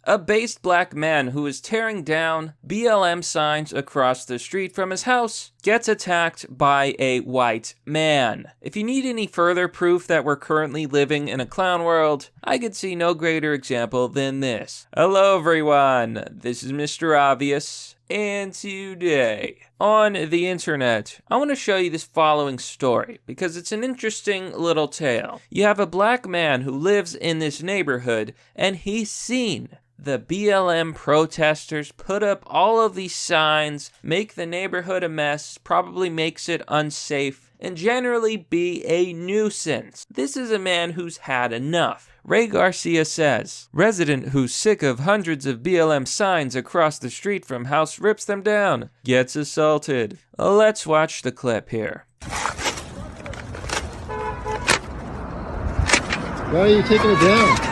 a based black man who is tearing down BLM signs across the street from his house gets attacked by a white man. If you need any further proof that we're currently living in a clown world, I could see no greater example than this. Hello everyone, this is Mr. Obvious, and today on the internet, I want to show you this following story because it's an interesting little tale. You have a black man who lives in this neighborhood and he's seen the BLM protesters put up all of these signs, make the neighborhood a mess, probably makes it unsafe, and generally be a nuisance. This is a man who's had enough. Ray Garcia says, resident who's sick of hundreds of BLM signs across the street from house rips them down, gets assaulted. Let's watch the clip here. Why are you taking it down?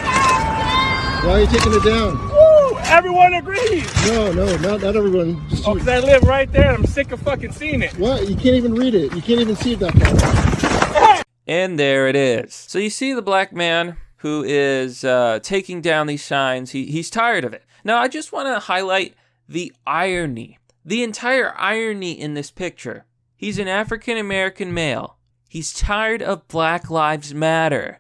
Why are you taking it down? Woo! Everyone agrees. No, not everyone. Just because I live right there. I'm sick of fucking seeing it. What? You can't even read it. You can't even see it that far. And there it is. So you see the black man who is taking down these signs. He's tired of it. Now, I just want to highlight the irony. The entire irony in this picture. He's an African-American male. He's tired of Black Lives Matter.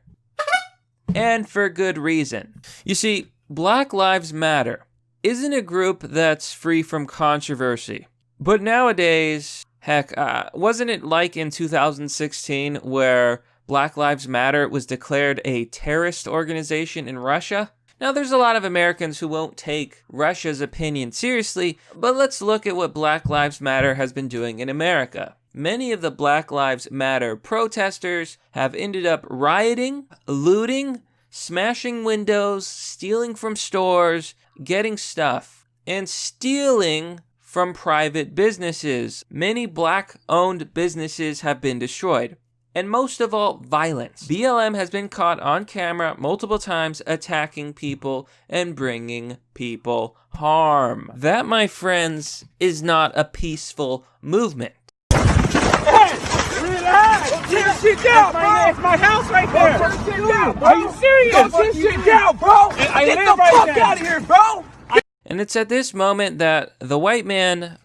And for good reason. You see, Black Lives Matter isn't a group that's free from controversy. But nowadays, heck, wasn't it like in 2016 where Black Lives Matter was declared a terrorist organization in Russia? Now, there's a lot of Americans who won't take Russia's opinion seriously, but let's look at what Black Lives Matter has been doing in America. Many of the Black Lives Matter protesters have ended up rioting, looting, smashing windows, stealing from stores, getting stuff, and stealing from private businesses. Many black-owned businesses have been destroyed. And most of all, violence. BLM has been caught on camera multiple times attacking people and bringing people harm. That, my friends, is not a peaceful movement. Relax! Take the shit down, bro! It's my house right there! Take the shit down, bro! Are you serious? Take the shit down, bro! Get the fuck out of here, bro! And it's at this moment that the white man,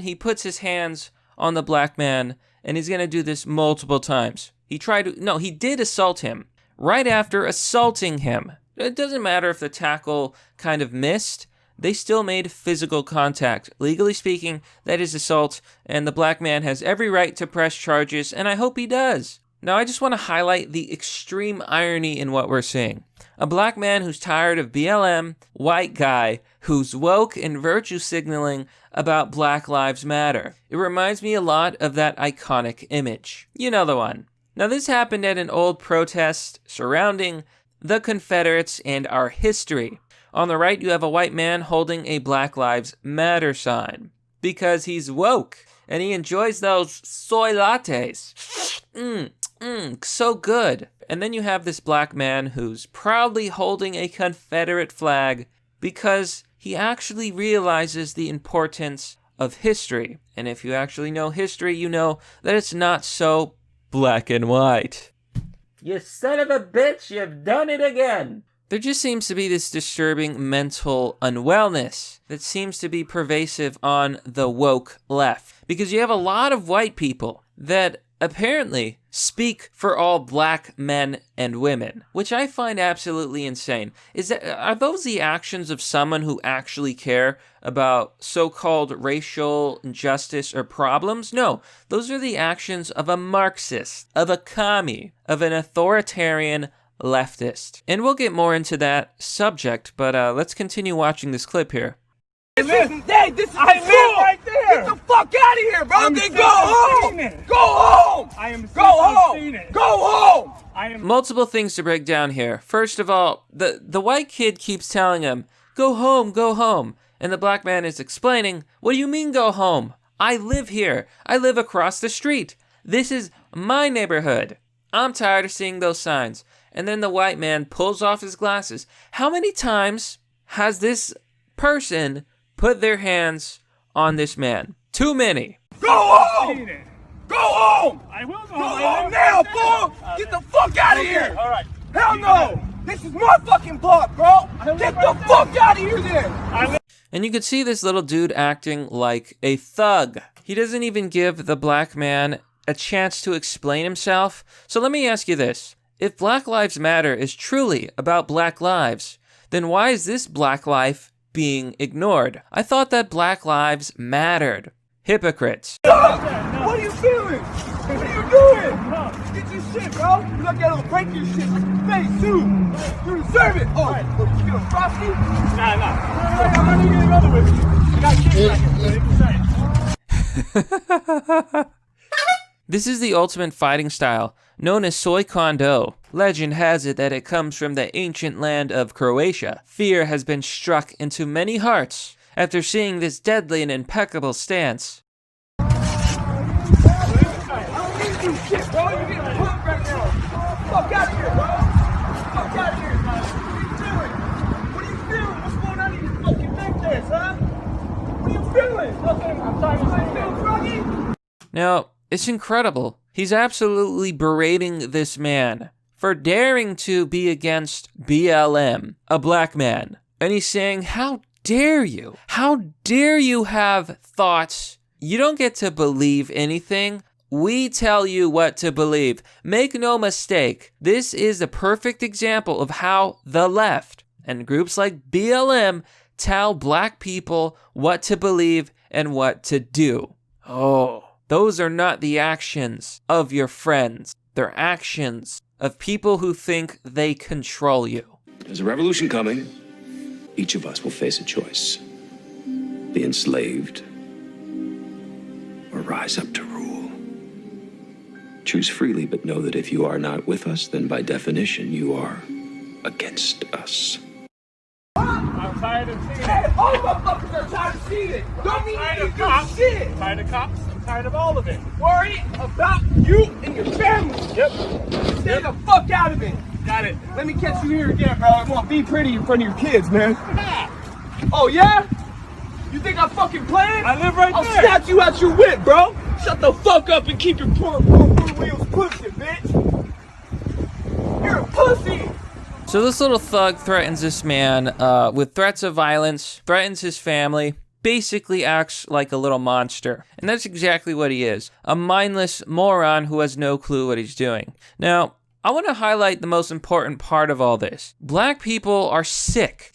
he puts his hands on the black man, and he's gonna do this multiple times. He did assault him. Right after assaulting him. It doesn't matter if the tackle kind of missed. They still made physical contact. Legally speaking, that is assault, and the black man has every right to press charges, and I hope he does. Now, I just want to highlight the extreme irony in what we're seeing. A black man who's tired of BLM, white guy who's woke and virtue signaling about Black Lives Matter. It reminds me a lot of that iconic image. You know the one. Now, this happened at an old protest surrounding the Confederates and our history. On the right, you have a white man holding a Black Lives Matter sign because he's woke and he enjoys those soy lattes. So good. And then you have this black man who's proudly holding a Confederate flag because he actually realizes the importance of history. And if you actually know history, you know that it's not so black and white. You son of a bitch, you've done it again. There just seems to be this disturbing mental unwellness that seems to be pervasive on the woke left. Because you have a lot of white people that apparently speak for all black men and women, which I find absolutely insane. Are those the actions of someone who actually care about so-called racial injustice or problems? No, those are the actions of a Marxist, of a commie, of an authoritarian leftist. And we'll get more into that subject, but let's continue watching this clip here. This is right there. Get the fuck out of here, bro. Then go home. Go home. Go home. Multiple things to break down here. First of all, the white kid keeps telling him, go home, go home. And the black man is explaining, what do you mean go home? I live here. I live across the street. This is my neighborhood. I'm tired of seeing those signs. And then the white man pulls off his glasses. How many times has this person put their hands on this man? Too many. Go home! Go home! I will go home. Go home now, fool! Get the fuck out of here! All right. Hell no! This is my fucking block, bro. Get the fuck out of here then. And you could see this little dude acting like a thug. He doesn't even give the black man a chance to explain himself. So let me ask you this. If Black Lives Matter is truly about black lives, then why is this black life being ignored? I thought that black lives mattered. Hypocrites. What are you feeling? What are you doing? Get your shit, bro. You look at him, break your shit. Face, too. You deserve it. Oh, what, you feeling frosty? Nah. I'm not even getting another with you. You got kids back here. This is the ultimate fighting style, known as soy kondo. Legend has it that it comes from the ancient land of Croatia. Fear has been struck into many hearts after seeing this deadly and impeccable stance. I don't need to do shit, bro. You're getting punked right now. Fuck out of here, bro. Fuck out of here, man. What are you feeling? What's going on in your fucking neck there, son? What are you feeling? Nothing. I'm trying to say that. Froggy? Now, it's incredible. He's absolutely berating this man for daring to be against BLM, a black man. And he's saying, how dare you? How dare you have thoughts? You don't get to believe anything. We tell you what to believe. Make no mistake, this is a perfect example of how the left and groups like BLM tell black people what to believe and what to do. Oh. Those are not the actions of your friends. They're actions of people who think they control you. There's a revolution coming. Each of us will face a choice. Be enslaved or rise up to rule. Choose freely, but know that if you are not with us, then by definition you are against us. I'm tired of seeing it. All motherfuckers are tired of seeing it. Don't mean you do shit. Tired of cops. I'm tired of all of it. Worry about you and your family. Yep. Stay the fuck out of it. Got it. Let me catch you here again, bro. I won't be pretty in front of your kids, man. Oh, yeah? You think I'm fucking playing? I live right there. I'll snatch you out your whip, bro. Shut the fuck up and keep your poor wheels pushing, bitch. You're a pussy. So this little thug threatens this man with threats of violence, threatens his family, basically acts like a little monster. And that's exactly what he is. A mindless moron who has no clue what he's doing. Now, I want to highlight the most important part of all this. Black people are sick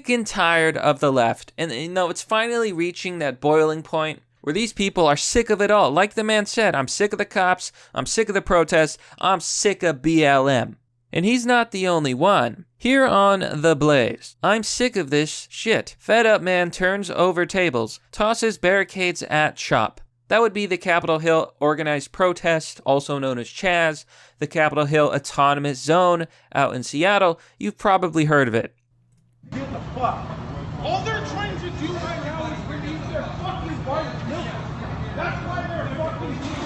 and tired of the left. And you know, it's finally reaching that boiling point where these people are sick of it all. Like the man said, I'm sick of the cops, I'm sick of the protests, I'm sick of BLM. And he's not the only one. Here on The Blaze, I'm sick of this shit. Fed up man turns over tables, tosses barricades at shop. That would be the Capitol Hill Organized Protest, also known as CHAZ, the Capitol Hill Autonomous Zone out in Seattle. You've probably heard of it. Get the fuck. All they're trying to do right now is release their fucking white milk. That's why they're fucking doing it.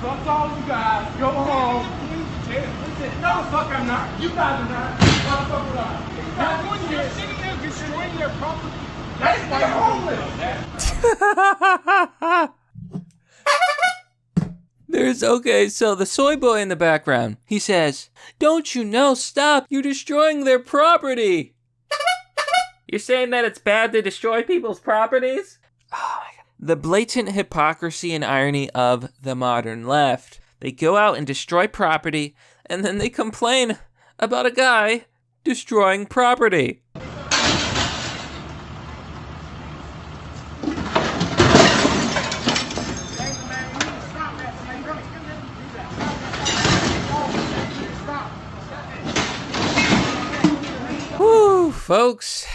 That's all you guys. Go home. No, the fuck I'm not. You guys are not. No, the fuck we're not. You're sitting there destroying their property. That's why you're homeless. Okay, so the soy boy in the background, he says, don't you know, stop, you're destroying their property. You're saying that it's bad to destroy people's properties? Oh my God. The blatant hypocrisy and irony of the modern left. They go out and destroy property, and then they complain about a guy destroying property. Woo, folks.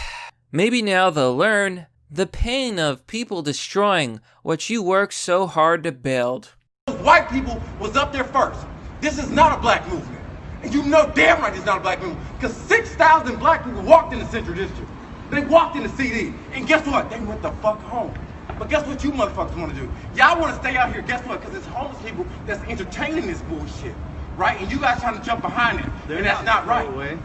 Maybe now they'll learn the pain of people destroying what you worked so hard to build. White people was up there first. This is not a black movement. And you know damn right it's not a black movement. Because 6,000 black people walked in the Central District. They walked in the CD. And guess what? They went the fuck home. But guess what you motherfuckers want to do? Y'all want to stay out here. Guess what? Because it's homeless people that's entertaining this bullshit. Right? And you guys trying to jump behind it. And that's not right.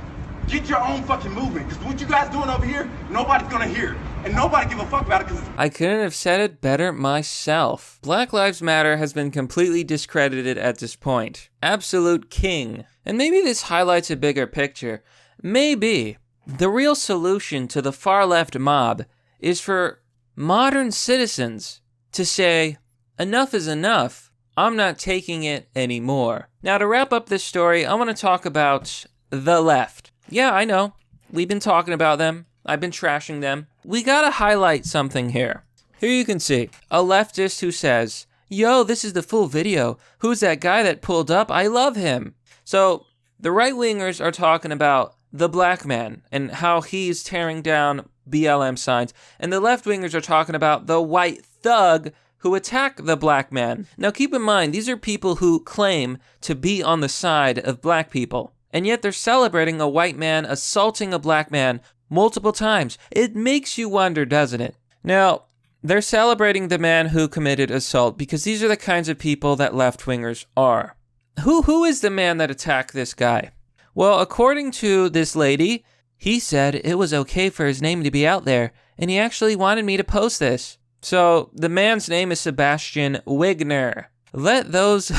Get your own fucking movement. Because what you guys doing over here, nobody's going to hear it. and nobody give a fuck about it because I couldn't have said it better myself. Black Lives Matter has been completely discredited at this point. Absolute king. And maybe this highlights a bigger picture. Maybe the real solution to the far-left mob is for modern citizens to say, enough is enough. I'm not taking it anymore. Now, to wrap up this story, I want to talk about the left. Yeah, I know. We've been talking about them. I've been trashing them. We gotta highlight something here. Here you can see a leftist who says, yo, this is the full video. Who's that guy that pulled up? I love him. So the right-wingers are talking about the black man and how he's tearing down BLM signs. And the left-wingers are talking about the white thug who attacked the black man. Now keep in mind, these are people who claim to be on the side of black people. And yet they're celebrating a white man assaulting a black man multiple times. It makes you wonder, doesn't it? Now, they're celebrating the man who committed assault because these are the kinds of people that left-wingers are. Who is the man that attacked this guy? Well, according to this lady, he said it was okay for his name to be out there, and he actually wanted me to post this. So, the man's name is Sebastian Wigner. Let those...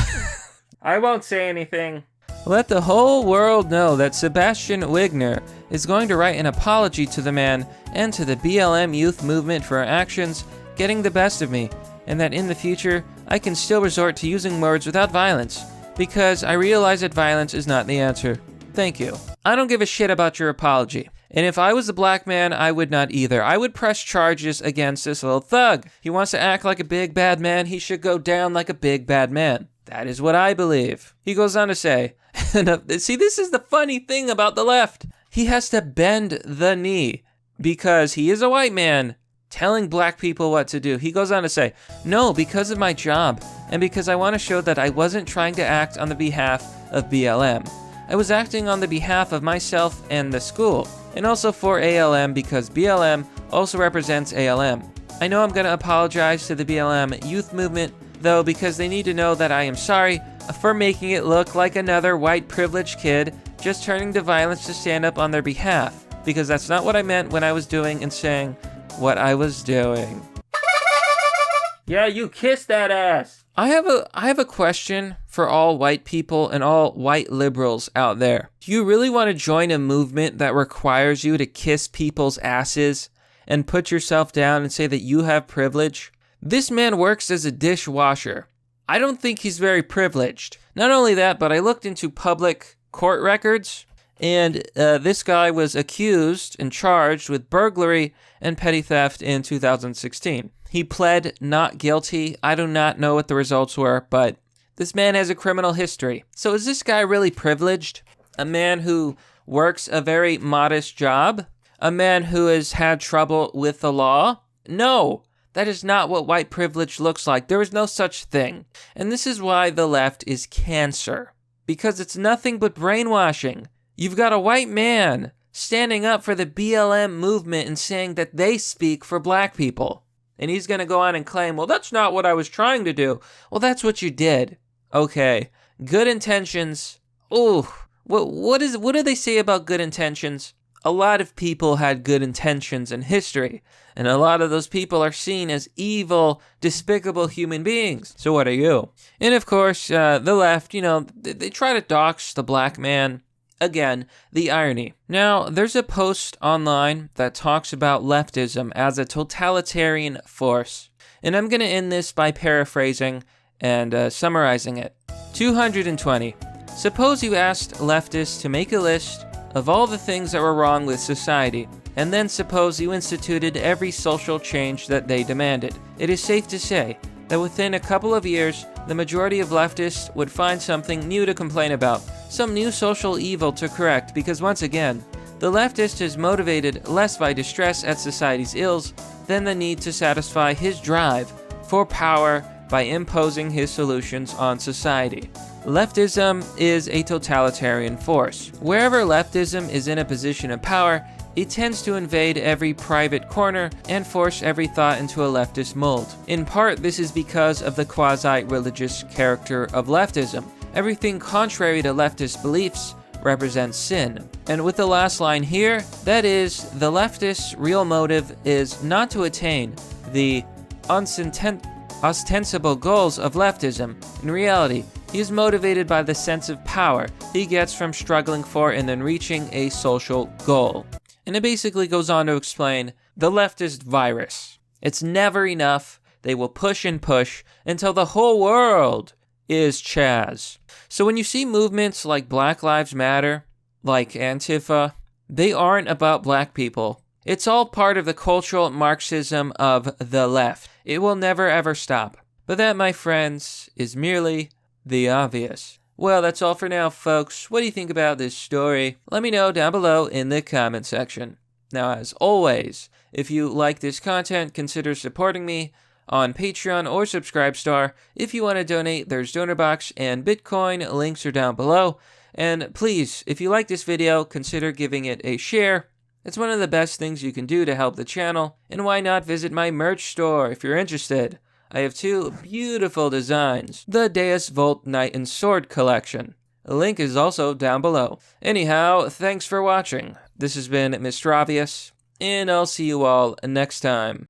I won't say anything. Let the whole world know that Sebastian Wigner is going to write an apology to the man and to the BLM youth movement for our actions getting the best of me, and that in the future, I can still resort to using words without violence, because I realize that violence is not the answer. Thank you. I don't give a shit about your apology. And if I was a black man, I would not either. I would press charges against this little thug. He wants to act like a big bad man. He should go down like a big bad man. That is what I believe. He goes on to say, see, this is the funny thing about the left. He has to bend the knee because he is a white man telling black people what to do. He goes on to say, no, because of my job and because I want to show that I wasn't trying to act on the behalf of BLM. I was acting on the behalf of myself and the school, and also for ALM because BLM also represents ALM. I know I'm going to apologize to the BLM youth movement, though, because they need to know that I am sorry for making it look like another white privileged kid just turning to violence to stand up on their behalf, because that's not what I meant when I was doing and saying what I was doing. Yeah, you kiss that ass. I have a question for all white people and all white liberals out there. Do you really want to join a movement that requires you to kiss people's asses and put yourself down and say that you have privilege? This man works as a dishwasher. I don't think he's very privileged. Not only that, but I looked into public court records, and this guy was accused and charged with burglary and petty theft in 2016. He pled not guilty. I do not know what the results were, but this man has a criminal history. So is this guy really privileged? A man who works a very modest job? A man who has had trouble with the law? No. That is not what white privilege looks like. There is no such thing. And this is why the left is cancer. Because it's nothing but brainwashing. You've got a white man standing up for the BLM movement and saying that they speak for black people. And he's going to go on and claim, well, that's not what I was trying to do. Well, that's what you did. Okay. Good intentions. Ooh. What do they say about good intentions? A lot of people had good intentions in history, and a lot of those people are seen as evil, despicable human beings. So what are you? And of course, the left, they try to dox the black man. Again, the irony. Now, there's a post online that talks about leftism as a totalitarian force, and I'm going to end this by paraphrasing and summarizing it. 220. Suppose you asked leftists to make a list of all the things that were wrong with society, and then suppose you instituted every social change that they demanded. It is safe to say that within a couple of years, the majority of leftists would find something new to complain about, some new social evil to correct, because once again, the leftist is motivated less by distress at society's ills than the need to satisfy his drive for power by imposing his solutions on society. Leftism is a totalitarian force. Wherever leftism is in a position of power, it tends to invade every private corner and force every thought into a leftist mold. In part, this is because of the quasi-religious character of leftism. Everything contrary to leftist beliefs represents sin. And with the last line here, that is, the leftist's real motive is not to attain the ostensible goals of leftism. In reality, he is motivated by the sense of power he gets from struggling for and then reaching a social goal. And it basically goes on to explain the leftist virus. It's never enough. They will push and push until the whole world is Chaz. So when you see movements like Black Lives Matter, like Antifa, they aren't about black people. It's all part of the cultural Marxism of the left. It will never ever stop. But that, my friends, is merely the obvious. Well, that's all for now, folks. What do you think about this story? Let me know down below in the comment section. Now, as always, if you like this content, consider supporting me on Patreon or Subscribestar. If you want to donate, there's Donor Box and Bitcoin. Links are down below. And please, if you like this video, consider giving it a share. It's one of the best things you can do to help the channel. And why not visit my merch store if you're interested? I have 2 beautiful designs. The Deus Vult Knight and Sword collection. The link is also down below. Anyhow, thanks for watching. This has been Mr. Obvious, and I'll see you all next time.